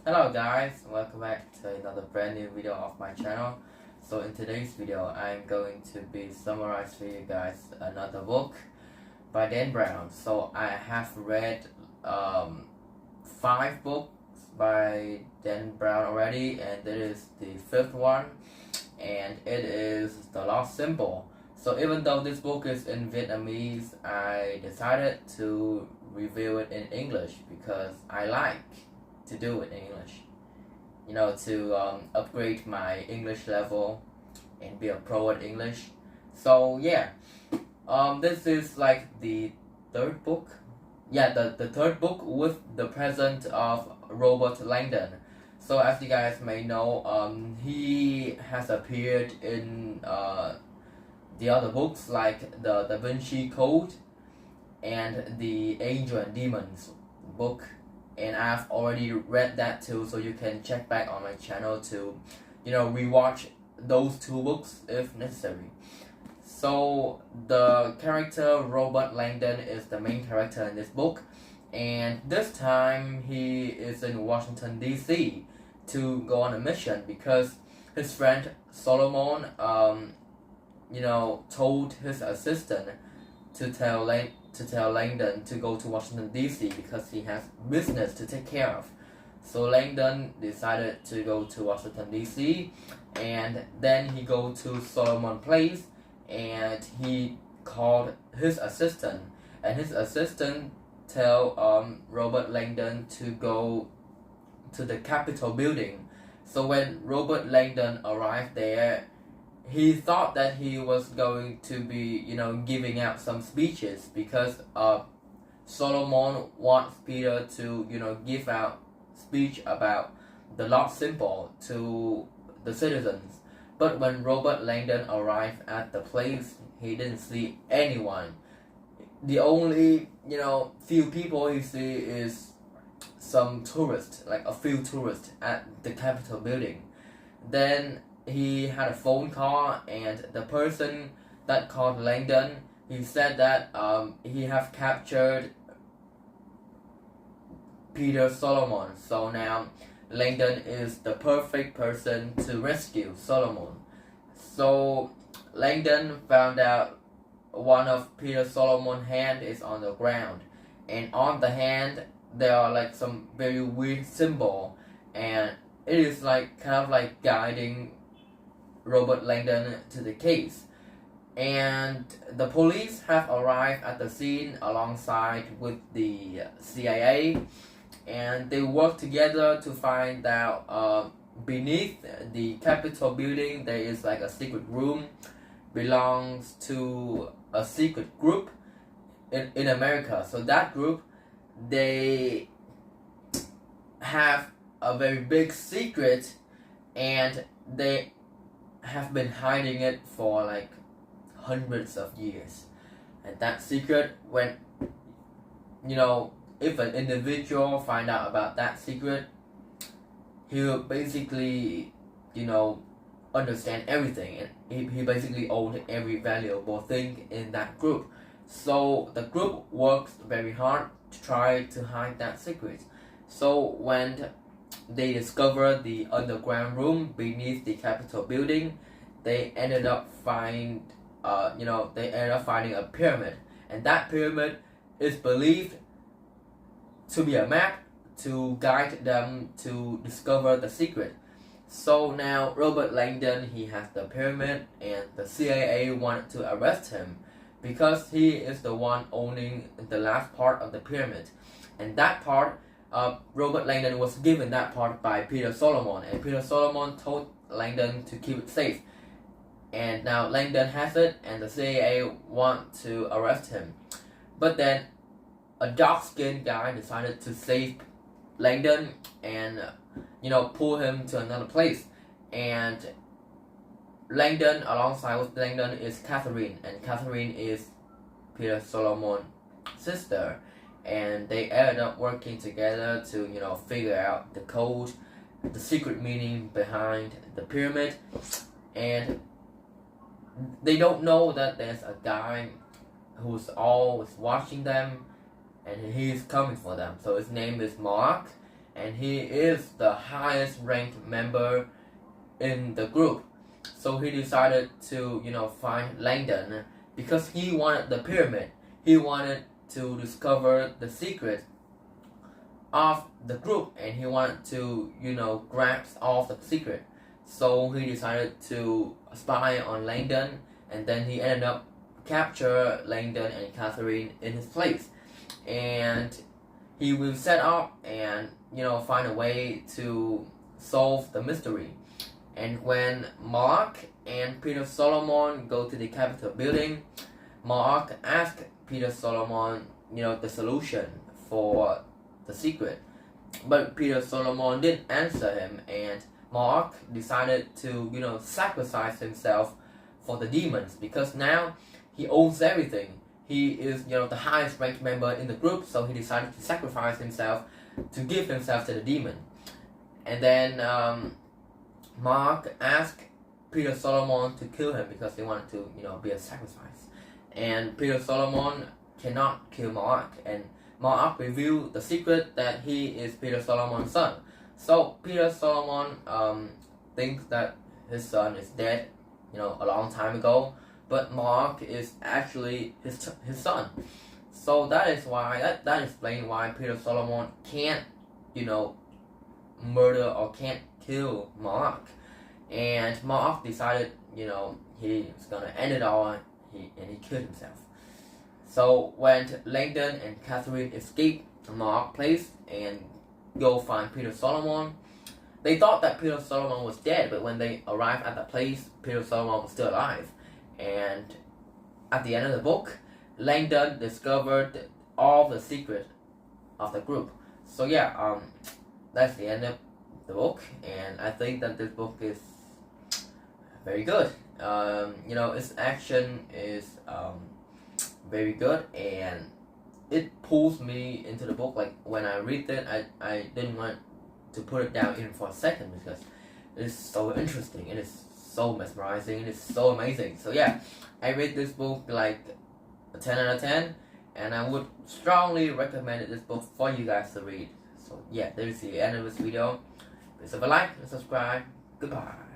Hello guys, welcome back to another brand new video of my channel. So in today's video, I'm going to be summarize for you guys another book by Dan Brown. So I have read 5 books by Dan Brown already, and this is the 5th one, and it is The Lost Symbol. So even though this book is in Vietnamese, I decided to review it in English because I like to do it in English, to upgrade my English level and be a pro at English. So yeah, this is like the third book. Yeah, the third book with the presence of Robert Langdon. So as you guys may know, he has appeared in the other books like the Da Vinci Code and the Angel and Demons book, and I've already read that too, so you can check back on my channel to rewatch those 2 books if necessary. So the character Robert Langdon is the main character in this book, and this time he is in Washington DC to go on a mission because his friend Solomon told his assistant to tell Langdon to go to Washington DC because he has business to take care of. So Langdon decided to go to Washington DC, and then he go to Solomon Place, and he called his assistant, and his assistant tell Robert Langdon to go to the Capitol building. So when Robert Langdon arrived there, he thought that he was going to be, giving out some speeches because Solomon wants Peter to, give out speech about the Lost Symbol to the citizens. But when Robert Langdon arrived at the place, he didn't see anyone. The only, few people he see is some tourists, like a few tourists at the Capitol building. Then he had a phone call, and the person that called Langdon, he said that he have captured Peter Solomon. So now Langdon is the perfect person to rescue Solomon. So Langdon found out one of Peter Solomon's hand is on the ground, and on the hand there are like some very weird symbol, and it is like kind of like guiding Robert Langdon to the case. And the police have arrived at the scene alongside with the CIA, and they work together to find out beneath the Capitol building there is like a secret room belongs to a secret group in America. So that group, they have a very big secret, and they have been hiding it for like hundreds of years. And that secret, when if an individual find out about that secret, he will basically understand everything, and he basically owned every valuable thing in that group. So the group works very hard to try to hide that secret. So when they discovered the underground room beneath the Capitol building, they ended up finding a pyramid, and that pyramid is believed to be a map to guide them to discover the secret. So now Robert Langdon, he has the pyramid, and the CIA wanted to arrest him because he is the one owning the last part of the pyramid, and that part, Robert Langdon was given that part by Peter Solomon, and Peter Solomon told Langdon to keep it safe. And now Langdon has it, and the CIA want to arrest him. But then a dark-skinned guy decided to save Langdon and pull him to another place. And Langdon, alongside with Langdon, is Catherine, and Catherine is Peter Solomon's sister. And they ended up working together to figure out the code, the secret meaning behind the pyramid. And they don't know that there's a guy who's always watching them, and he's coming for them. So his name is Mark, and he is the highest ranked member in the group. So he decided to, find Langdon because he wanted the pyramid. He wanted to discover the secret of the group, and he wanted to, grasp all the secret. So he decided to spy on Langdon, and then he ended up capture Langdon and Catherine in his place, and he will set up and find a way to solve the mystery. And when Mark and Peter Solomon go to the Capitol building, Mark asks Peter Solomon, the solution for the secret. But Peter Solomon didn't answer him, and Mark decided to, sacrifice himself for the demons, because now he owns everything. He is, the highest ranked member in the group, so he decided to sacrifice himself to give himself to the demon. And then Mark asked Peter Solomon to kill him because he wanted to, be a sacrifice. And Peter Solomon cannot kill Mark, and Mark revealed the secret that he is Peter Solomon's son. So Peter Solomon thinks that his son is dead, a long time ago, but Mark is actually his son. So that is why that explains why Peter Solomon can't, murder or can't kill Mark. And Mark decided, he's gonna end it all, and he killed himself. So when Langdon and Catherine escape Mark's place and go find Peter Solomon, they thought that Peter Solomon was dead, but when they arrived at the place, Peter Solomon was still alive. And at the end of the book, Langdon discovered all the secret of the group. So yeah, that's the end of the book, and I think that this book is very good. Its action is very good, and it pulls me into the book. Like when I read it, I didn't want to put it down even for a second because it is so interesting. It is so mesmerizing. It is so amazing. So yeah, I rate this book like a 10 out of 10, and I would strongly recommend this book for you guys to read. So yeah, there's the end of this video. Please leave a like and subscribe. Goodbye.